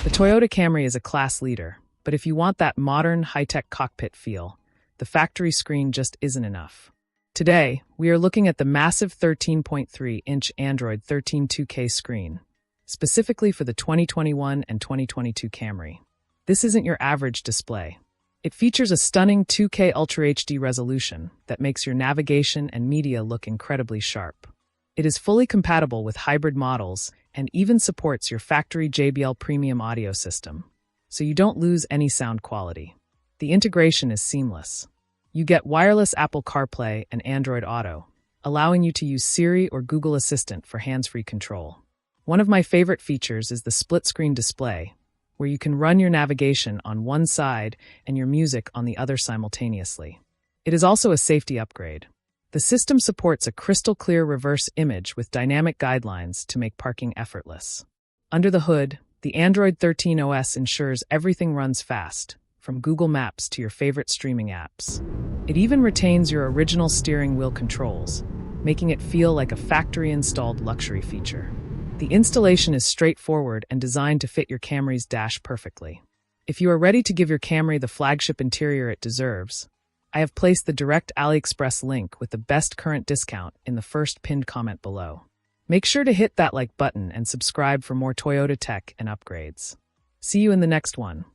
The Toyota Camry is a class leader, but if you want that modern, high-tech cockpit feel, the factory screen just isn't enough. Today, we are looking at the massive 13.3-inch Android 13 2K screen, specifically for the 2021 and 2022 Camry. This isn't your average display. It features a stunning 2K Ultra HD resolution that makes your navigation and media look incredibly sharp. It is fully compatible with hybrid models and even supports your factory JBL premium audio system, so you don't lose any sound quality. The integration is seamless. You get wireless Apple Carplay and Android Auto, allowing you to use Siri or Google Assistant for hands-free control. One of my favorite features is the split-screen display, where you can run your navigation on one side and your music on the other simultaneously. It is also a safety upgrade. The system supports a crystal-clear reverse image with dynamic guidelines to make parking effortless. Under the hood, the Android 13 OS ensures everything runs fast, from Google Maps to your favorite streaming apps. It even retains your original steering wheel controls, making it feel like a factory-installed luxury feature. The installation is straightforward and designed to fit your Camry's dash perfectly. If you are ready to give your Camry the flagship interior it deserves, I have placed the direct AliExpress link with the best current discount in the first pinned comment below. Make sure to hit that like button and subscribe for more Toyota tech and upgrades. See you in the next one.